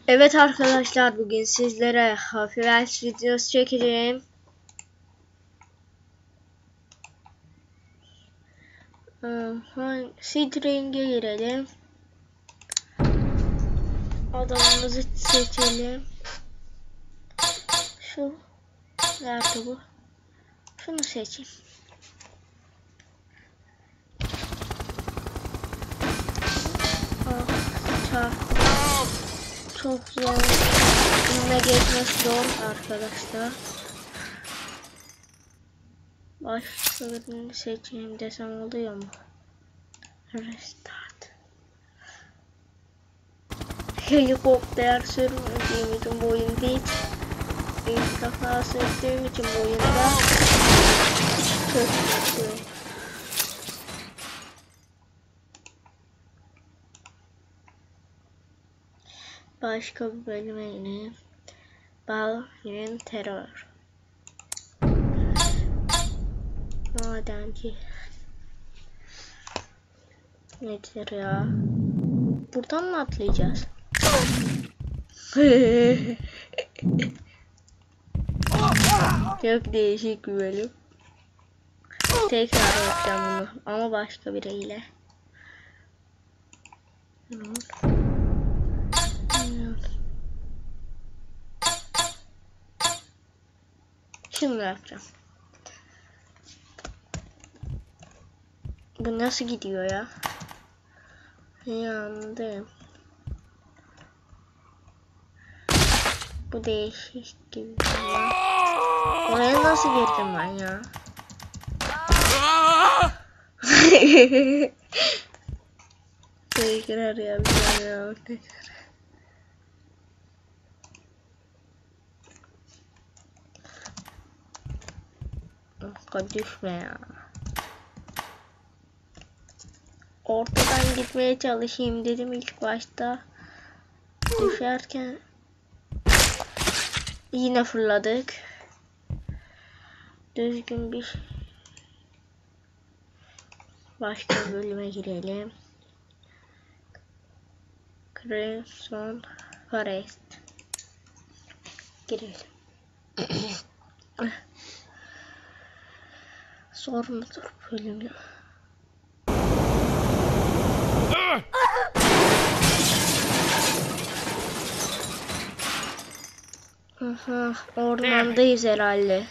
Evet arkadaşlar, bugün sizlere Hafif Elf videosu çekeceğim. Seedring'e girelim. Adamımızı seçelim. Nerede bu? Şunu seçeyim. Çok zor. Bununla geçmek zor arkadaşlar. Başkalarını seçeyim desem oluyor mu? Restart. Helikopter sürmediğim için bu oyunda ilk defa sürdüğüm için bu oyunda çok mutluyum. Başka bir bölüme yine Balin terör. Madenci. Nedir ya? Buradan mı atlayacağız? Çok değişik bir bölüm. Tekrar yapacağım bunu ama başka biriyle. Şimdi yapacağım. Bu nasıl gidiyor ya? Yandım. Bu değişik gibi ya. Oraya nasıl girdim ben ya? Tekrar yapacağım ya. Düşme ya. Ortadan gitmeye çalışayım dedim ilk başta. Düşerken yine fırladık. Düzgün bir başka bölüme girelim. Crimson Forest girelim. Zor mudur bölümü? Aha, ormandayız herhalde.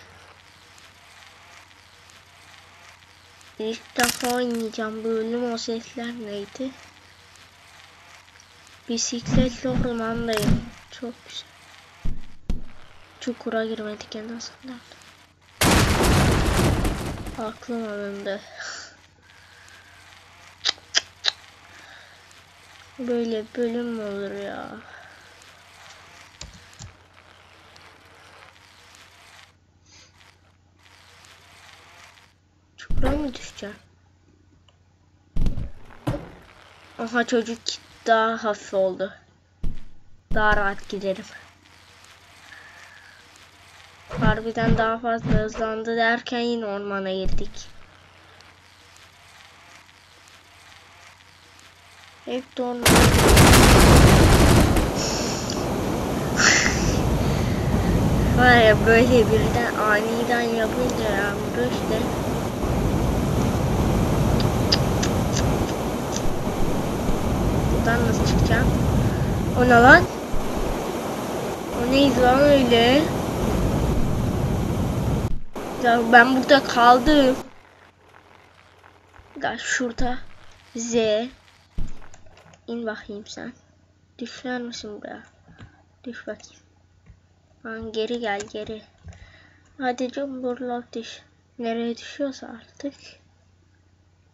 İlk defa oynayacağım bölüm. O sesler neydi? Bisikletle ormandayım. Çok güzel. Çukura girmedik en azından. Aklım alındı. Böyle bölüm mü olur ya? Çukura mı düşeceğim? Aha, çocuk daha hafif oldu. Daha rahat giderim. Harbiden daha fazla hızlandı derken yine ormana girdik. Hep de ormana. Var ya, böyle birden aniden yapınca yağmur işte. Buradan nasıl çıkacağım? O ne lan? O neydi lan öyle? Ya ben burada kaldım. Ya şurada Z. İn bakayım sen. Düşer misin buraya? Düş bakayım. Lan geri gel geri. Hadi canım, buralar düş. Nereye düşüyorsa artık.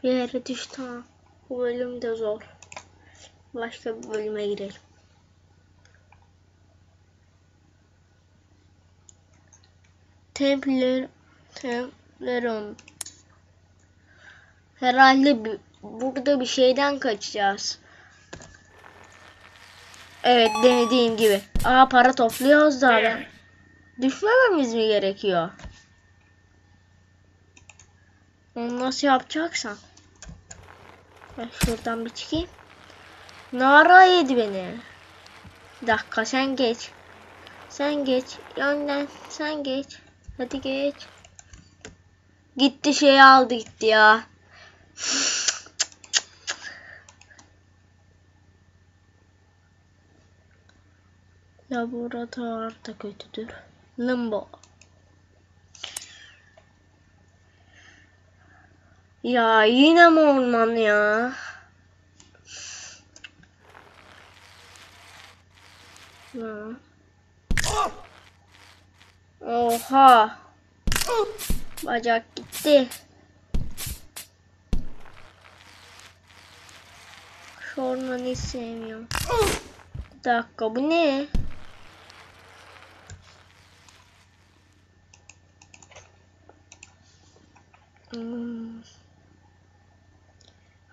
Bir yere düş, tamam. Bu bölüm de zor. Başka bir bölüme girelim. Templeron. Herhalde burada bir şeyden kaçacağız. Evet, denediğim gibi. Aa, para topluyoruz da ben. Düşmememiz mi gerekiyor? Onu nasıl yapacaksam? Ben şuradan bir çıkayım. Nara yedi beni. Bir dakika sen geç. Sen geç. Önden sen geç. Hadi geç. Gitti şeyi aldı gitti ya. Laboratuvar da kötüdür. Limbo. Ya yine mi orman ya? Oha. Bacak gitti. Şu ormanı hiç sevmiyorum. Bir dakika bu ne?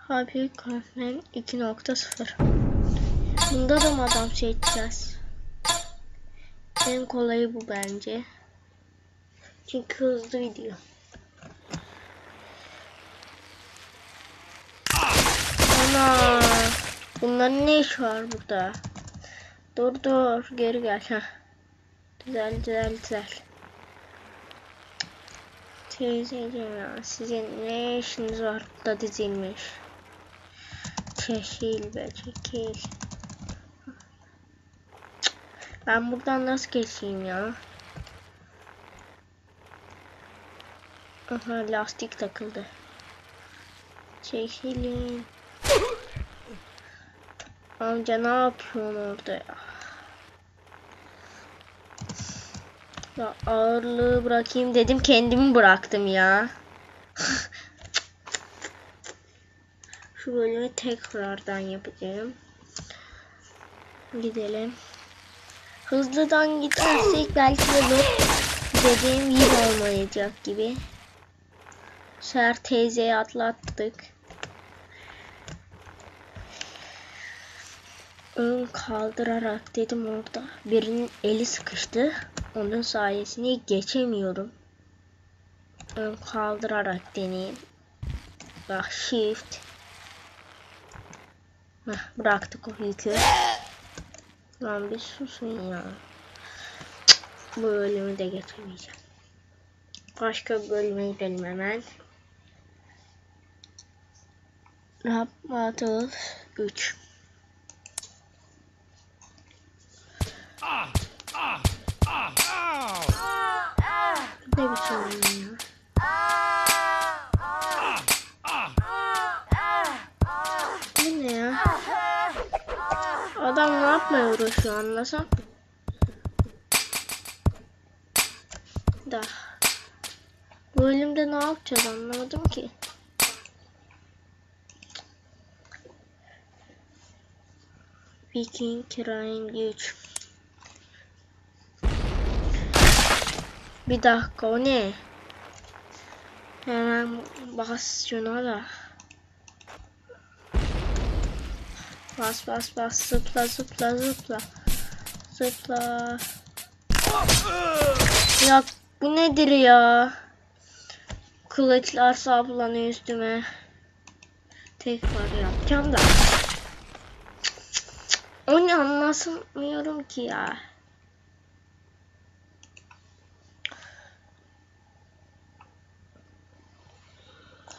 Happy Coffin 2.0. Bunda da mı adam seçeceğiz? En kolayı bu bence. Çünkü hızlı gidiyor. Ana! Bunların ne işi var burada? Dur geri gel. Heh. Güzel. Teyzeciğim ya, sizin ne işiniz var burada dizilmiş? Çekil be çekil. Ben buradan nasıl geçeyim ya? Aha lastik takıldı. Çekilin. Amca ne yapıyorsun orada ya? Ya ağırlığı bırakayım dedim kendimi bıraktım ya. Şu bölümü tekrardan yapacağım. Gidelim. Hızlıdan gidersek belki de bu dediğim gibi olmayacak gibi. Ser teyzeyi atlattık. Ön kaldırarak dedim orada. Birinin eli sıkıştı. Onun sayesinde geçemiyorum. Ön kaldırarak deneyeyim. Bak shift. Bıraktık o yükü. Lan bir susun ya. Bu bölümü de getirmeyeceğim. Başka bir bölüme gidelim hemen. Rap Battle 3. Ne biçim oyun ya? Bu ne ya? Adam ne yapmaya uğraşıyor anlasam? Da. Bu bölümde ne yapacağız anlamadım ki. Viking Crime 3. Bir dakika o ne? Hemen bas şuna da. Bas zıpla. Ya bu nedir ya? Kılıçlar saplanıyor üstüme. Tekrar yapacağım da. Onu anlasamıyorum ki ya.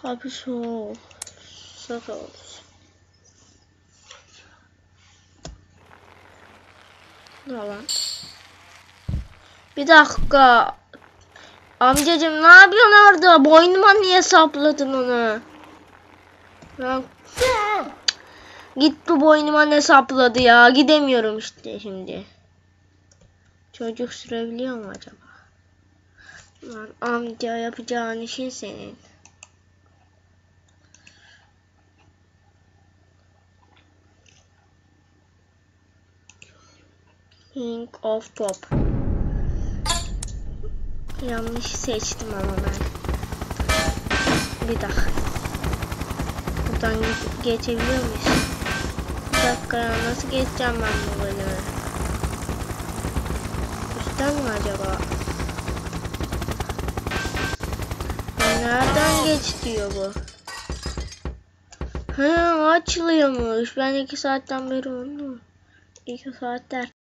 Hapis ol. Sakal. Ne lan? Bir dakika. Amcacım ne yapıyorsun orada? Boynuma niye sapladın onu? Ya. Gitti boynuma ne sapladı ya? Gidemiyorum işte şimdi. Çocuk sürebiliyor mu acaba? Lan amca yapacağın işin senin. King of Pop. Yanlış seçtim ama ben. Bir dakika. Buradan geçebiliyor muyuz? Bir dakika ya nasıl geçeceğim ben bu bölümü? Üstten mi acaba? Nereden geç diyor bu? Açılıyormuş. Ben 2 saatten beri onu. 2 saatler.